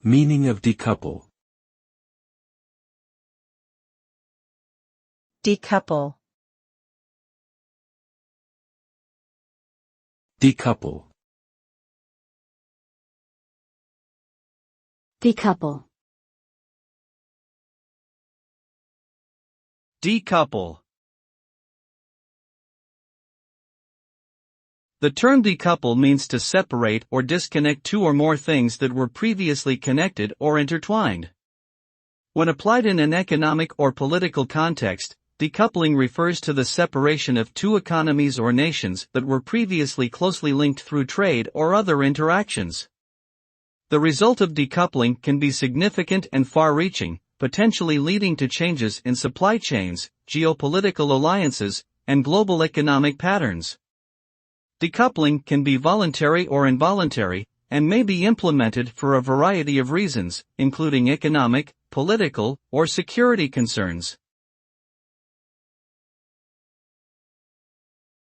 Meaning of decouple. Decouple. Decouple. Decouple. Decouple. The term decouple means to separate or disconnect two or more things that were previously connected or intertwined. When applied in an economic or political context, decoupling refers to the separation of two economies or nations that were previously closely linked through trade or other interactions. The result of decoupling can be significant and far-reaching, potentially leading to changes in supply chains, geopolitical alliances, and global economic patterns. Decoupling can be voluntary or involuntary, and may be implemented for a variety of reasons, including economic, political, or security concerns.